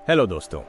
Hello दोस्तों,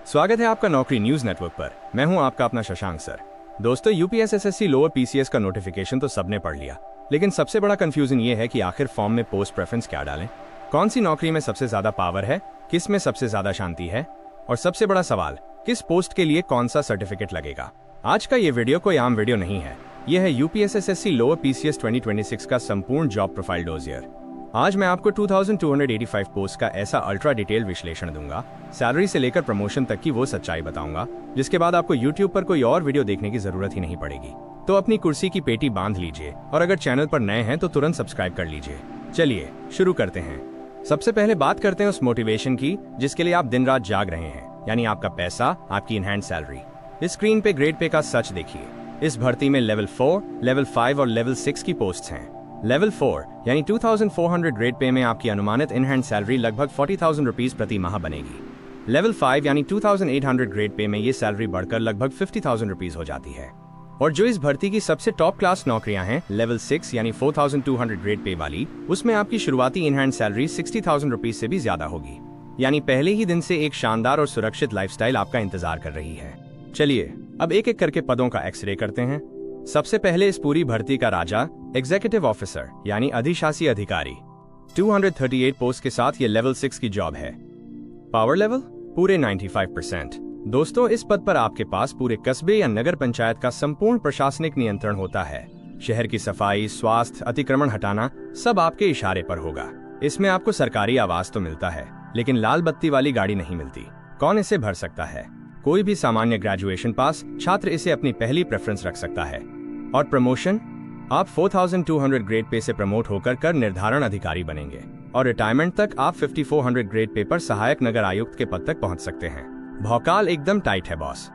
स्वागत है आपका नौकरी न्यूज नेटवर्क पर। मैं हूं आपका अपना शशांक सर। दोस्तों, यूपीएसएससी लोअर पीसीएस का नोटिफिकेशन तो सबने पढ़ लिया, लेकिन सबसे बड़ा कंफ्यूजन ये है कि आखिर फॉर्म में पोस्ट प्रेफरेंस क्या डालें, कौन सी नौकरी में सबसे ज्यादा पावर है, किस में सबसे ज्यादा शांति है, और सबसे बड़ा सवाल, किस पोस्ट के लिए कौन सा सर्टिफिकेट लगेगा। आज का ये वीडियो कोई आम वीडियो नहीं है, यह है यूपीएसएससी लोअर पीसीएस 2026 का संपूर्ण जॉब प्रोफाइल डोजियर। आज मैं आपको 2285 पोस्ट का ऐसा अल्ट्रा डिटेल विश्लेषण दूंगा, सैलरी से लेकर प्रमोशन तक की वो सच्चाई बताऊंगा, जिसके बाद आपको YouTube पर कोई और वीडियो देखने की जरूरत ही नहीं पड़ेगी। तो अपनी कुर्सी की पेटी बांध लीजिए और अगर चैनल पर नए हैं तो तुरंत सब्सक्राइब कर लीजिए। चलिए शुरू करते हैं। सबसे पहले बात करते हैं उस मोटिवेशन की जिसके लिए आप दिन रात जाग रहे हैं, यानी आपका पैसा, आपकी इन हैंड सैलरी। इस स्क्रीन पे ग्रेड पे का सच देखिए। इस भर्ती में लेवल 4, लेवल 5 और लेवल 6 की पोस्ट हैं। लेवल 4 यानी 2400 ग्रेड पे में आपकी अनुमानित इन हैंड सैलरी लगभग 40,000 रुपीज प्रति माह बनेगी। लेवल 5 यानी 2800 ग्रेड पे में ये सैलरी बढ़कर लगभग 50,000 रुपीज हो जाती है। और जो इस भर्ती की सबसे टॉप क्लास नौकरियां हैं, लेवल 6 यानी 4200 ग्रेड पे वाली, उसमें आपकी शुरुआती इन हैंड सैलरी 60,000 रुपीज से भी ज्यादा होगी। यानी पहले ही दिन से एक शानदार और सुरक्षित लाइफस्टाइल आपका इंतजार कर रही है। चलिए अब एक एक करके पदों का एक्सरे करते हैं। सबसे पहले इस पूरी भर्ती का राजा एग्जीक्यूटिव ऑफिसर यानी अधिशासी अधिकारी। 238 पोस्ट के साथ ये लेवल 6 की जॉब है। पावर लेवल पूरे 95%। दोस्तों, इस पद पर आपके पास पूरे कस्बे या नगर पंचायत का संपूर्ण प्रशासनिक नियंत्रण होता है। शहर की सफाई, स्वास्थ्य, अतिक्रमण हटाना सब आपके इशारे पर होगा। इसमें आपको सरकारी आवास तो मिलता है, लेकिन लाल बत्ती वाली गाड़ी नहीं मिलती। कौन इसे भर सकता है? कोई भी सामान्य ग्रेजुएशन पास छात्र इसे अपनी पहली प्रेफरेंस रख सकता है। और प्रमोशन, आप 4200 ग्रेड पे से प्रमोट होकर कर निर्धारण अधिकारी बनेंगे और रिटायरमेंट तक आप 5400 ग्रेड पे पर सहायक नगर आयुक्त के पद तक पहुंच सकते हैं। भौकाल एकदम टाइट है बॉस।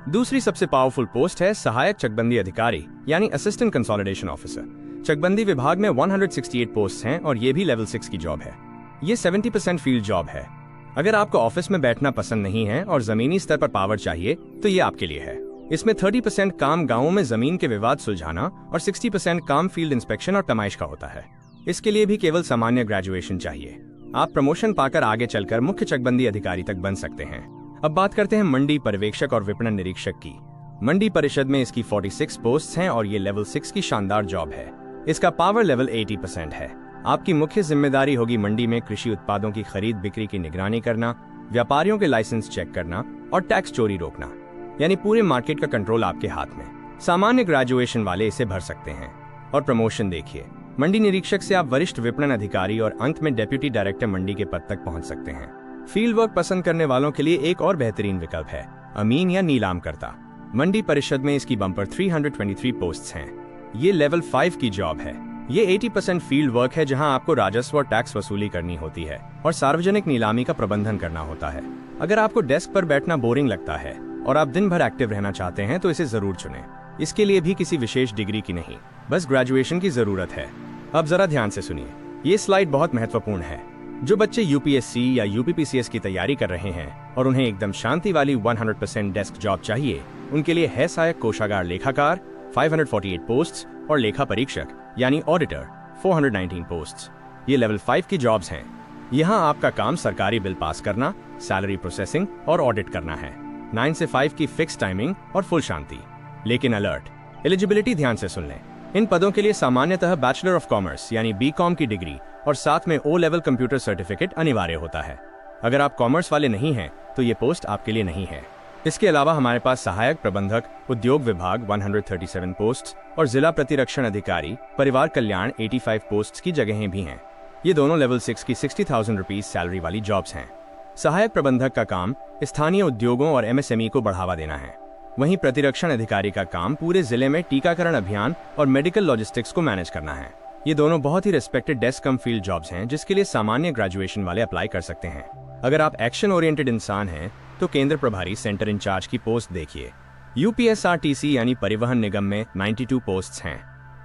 दूसरी सबसे पावरफुल पोस्ट है सहायक चकबंदी अधिकारी यानी असिस्टेंट कंसोलिडेशन ऑफिसर। चकबंदी विभाग में 168 पोस्ट हैं और ये भी लेवल 6 की जॉब है। ये 70% फील्ड जॉब है। अगर आपको ऑफिस में बैठना पसंद नहीं है और जमीनी स्तर पर पावर चाहिए तो ये आपके लिए है। इसमें 30% काम गांवों में जमीन के विवाद सुलझाना और 60% काम फील्ड इंस्पेक्शन और कमाइश का होता है। इसके लिए भी केवल सामान्य ग्रेजुएशन चाहिए। आप प्रमोशन पाकर आगे चलकर मुख्य चकबंदी अधिकारी तक बन सकते हैं। अब बात करते हैं मंडी पर्यवेक्षक और विपणन निरीक्षक की। मंडी परिषद में इसकी 46 पोस्ट हैं और ये लेवल 6 की शानदार जॉब है। इसका पावर लेवल 80% है। आपकी मुख्य जिम्मेदारी होगी मंडी में कृषि उत्पादों की खरीद बिक्री की निगरानी करना, व्यापारियों के लाइसेंस चेक करना और टैक्स चोरी रोकना, यानी पूरे मार्केट का कंट्रोल आपके हाथ में। सामान्य ग्रेजुएशन वाले इसे भर सकते हैं। और प्रमोशन देखिए, मंडी निरीक्षक से आप वरिष्ठ विपणन अधिकारी और अंत में डेप्यूटी डायरेक्टर मंडी के पद तक पहुंच सकते हैं। फील्ड वर्क पसंद करने वालों के लिए एक और बेहतरीन विकल्प है अमीन या नीलाम करता। मंडी परिषद में इसकी बम्पर 323 पोस्ट हैं। ये लेवल 5 की जॉब है। ये 80% फील्ड वर्क है जहां आपको राजस्व और टैक्स वसूली करनी होती है और सार्वजनिक नीलामी का प्रबंधन करना होता है। अगर आपको डेस्क पर बैठना बोरिंग लगता है और आप दिन भर एक्टिव रहना चाहते हैं तो इसे जरूर चुनें। इसके लिए भी किसी विशेष डिग्री की नहीं, बस ग्रेजुएशन की जरूरत है। अब जरा ध्यान से सुनिए, ये स्लाइड बहुत महत्वपूर्ण है। जो बच्चे यूपीएससी या यूपीपीसीएस की तैयारी कर रहे हैं और उन्हें एकदम शांति वाली 100% डेस्क जॉब चाहिए, उनके लिए है सहायक कोषागार लेखाकार 548 पोस्ट और लेखा परीक्षक यानी ऑडिटर 419 पोस्ट। ये लेवल 5 की जॉब्स हैं। यहाँ आपका काम सरकारी बिल पास करना, सैलरी प्रोसेसिंग और ऑडिट करना है। 9 से 5 की फिक्स टाइमिंग और फुल शांति। लेकिन अलर्ट, एलिजिबिलिटी ध्यान से सुन लें। इन पदों के लिए सामान्यतः बैचलर ऑफ कॉमर्स यानी बीकॉम की डिग्री और साथ में ओ लेवल कंप्यूटर सर्टिफिकेट अनिवार्य होता है। अगर आप कॉमर्स वाले नहीं हैं तो ये पोस्ट आपके लिए नहीं है। इसके अलावा हमारे पास सहायक प्रबंधक, उद्योग विभाग 137 पोस्ट और जिला प्रतिरक्षण अधिकारी, परिवार कल्याण 85 पोस्ट की जगहें भी हैं। ये दोनों लेवल 6 की 60,000 रुपीज सैलरी वाली जॉब्स हैं। सहायक प्रबंधक का काम स्थानीय उद्योगों और एमएसएमई को बढ़ावा देना है। वहीं प्रतिरक्षण अधिकारी का काम पूरे जिले में टीकाकरण अभियान और मेडिकल लॉजिस्टिक्स को मैनेज करना है। ये दोनों बहुत ही रिस्पेक्टेड डेस्क कम फील्ड जॉब्स हैं जिसके लिए सामान्य ग्रेजुएशन वाले अप्लाई कर सकते हैं। अगर आप एक्शन ओरिएंटेड इंसान हैं तो केंद्र प्रभारी सेंटर इंचार्ज की पोस्ट देखिए। यूपीएसआरटीसी यानी परिवहन निगम में 92 पोस्ट्स हैं।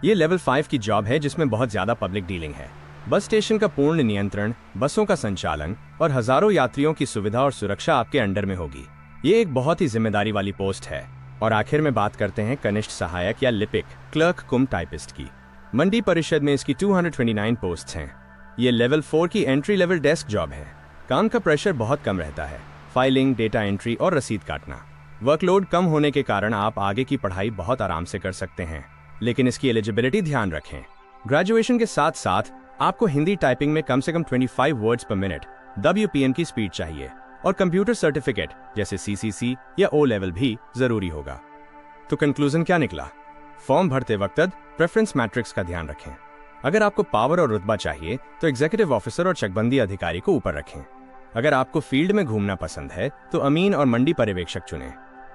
ये लेवल 5 की जॉब है जिसमें बहुत ज्यादा पब्लिक डीलिंग है। बस स्टेशन का पूर्ण नियंत्रण, बसों का संचालन और हजारों यात्रियों की सुविधा और सुरक्षा आपके अंडर में होगी। ये एक बहुत ही जिम्मेदारी वाली पोस्ट है। और आखिर में बात करते हैं कनिष्ठ सहायक या लिपिक क्लर्क कुम टाइपिस्ट की। मंडी परिषद में इसकी 229 पोस्ट हैं। ये लेवल 4 की एंट्री लेवल डेस्क जॉब है। काम का प्रेशर बहुत कम रहता है। फाइलिंग, डेटा एंट्री और रसीद काटना। वर्कलोड कम होने के कारण आप आगे की पढ़ाई बहुत आराम से कर सकते हैं, लेकिन इसकी एलिजिबिलिटी ध्यान रखें। ग्रेजुएशन के साथ साथ आपको हिंदी टाइपिंग में कम से कम 25 वर्ड्स पर मिनट WPM की स्पीड चाहिए और कंप्यूटर सर्टिफिकेट जैसे CCC या O लेवल भी जरूरी होगा। तो कंक्लूजन क्या निकला? फॉर्म भरते वक्त प्रेफरेंस मैट्रिक्स का ध्यान रखें। अगर आपको पावर और रुतबा चाहिए तो एग्जीक्यूटिव ऑफिसर और चकबंदी अधिकारी को ऊपर रखें। अगर आपको फील्ड में घूमना पसंद है तो अमीन और मंडी पर्यवेक्षक चुनें।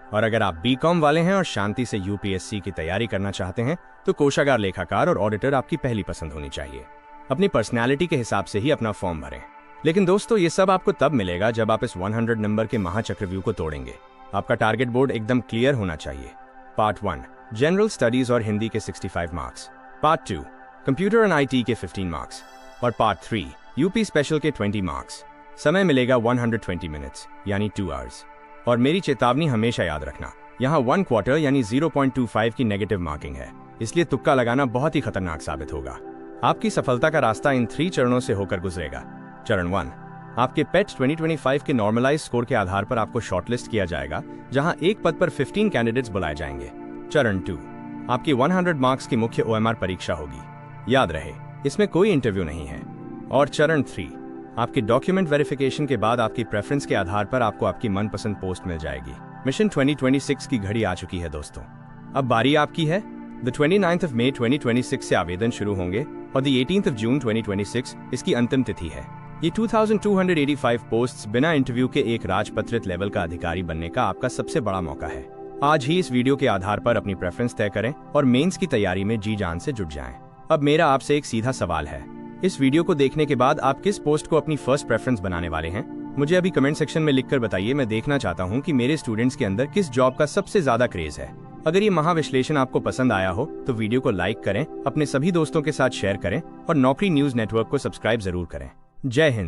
और अगर आप BCom वाले हैं और शांति से UPSC की तैयारी करना चाहते हैं तो कोषागार, लेखाकार और ऑडिटर आपकी पहली पसंद होनी चाहिए। अपनी पर्सनैलिटी के हिसाब से ही अपना फॉर्म भरें। लेकिन दोस्तों, ये सब आपको तब मिलेगा जब आप इस 100 नंबर के महाचक्रव्यूह को तोड़ेंगे। आपका टारगेट बोर्ड एकदम क्लियर होना चाहिए। पार्ट 1 जनरल स्टडीज और हिंदी के 65 marks, part 2 computer and IT के 15 मार्क्स और पार्ट 3 UP स्पेशल के 20 मार्क्स। समय मिलेगा 120 मिनट्स यानी 2 आवर्स। और मेरी चेतावनी हमेशा याद रखना, यहाँ 1 क्वार्टर यानी 0.25 की नेगेटिव मार्किंग है, इसलिए तुक्का लगाना बहुत ही खतरनाक साबित होगा। आपकी सफलता का रास्ता इन 3 चरणों से होकर गुजरेगा। चरण 1 आपके पेट 2025 के नॉर्मलाइज स्कोर के आधार पर आपको शॉर्टलिस्ट किया जाएगा, जहां एक पद पर 15 कैंडिडेट्स बुलाए जाएंगे। चरण 2 आपकी 100 मार्क्स की मुख्य OMR परीक्षा होगी। याद रहे, इसमें कोई इंटरव्यू नहीं है। और चरण 3 आपकी डॉक्यूमेंट वेरिफिकेशन के बाद आपकी प्रेफरेंस के आधार पर आपको आपकी मनपसंद पोस्ट मिल जाएगी। मिशन 2026 की घड़ी आ चुकी है दोस्तों, अब बारी आपकी है। द 29th May 2026 से आवेदन शुरू होंगे और द 18th June 2026 इसकी अंतिम तिथि है। ये 2285 पोस्ट्स बिना इंटरव्यू के एक राजपत्रित लेवल का अधिकारी बनने का आपका सबसे बड़ा मौका है। आज ही इस वीडियो के आधार पर अपनी प्रेफरेंस तय करें और मेंस की तैयारी में जी जान से जुट जाएं। अब मेरा आपसे एक सीधा सवाल है, इस वीडियो को देखने के बाद आप किस पोस्ट को अपनी फर्स्ट प्रेफरेंस बनाने वाले हैं? मुझे अभी कमेंट सेक्शन में लिखकर बताइए। मैं देखना चाहता हूं कि मेरे स्टूडेंट्स के अंदर किस जॉब का सबसे ज्यादा क्रेज है। अगर ये महाविश्लेषण आपको पसंद आया हो तो वीडियो को लाइक करें, अपने सभी दोस्तों के साथ शेयर करें और नौकरी न्यूज नेटवर्क को सब्सक्राइब जरूर करें। जय हिंद।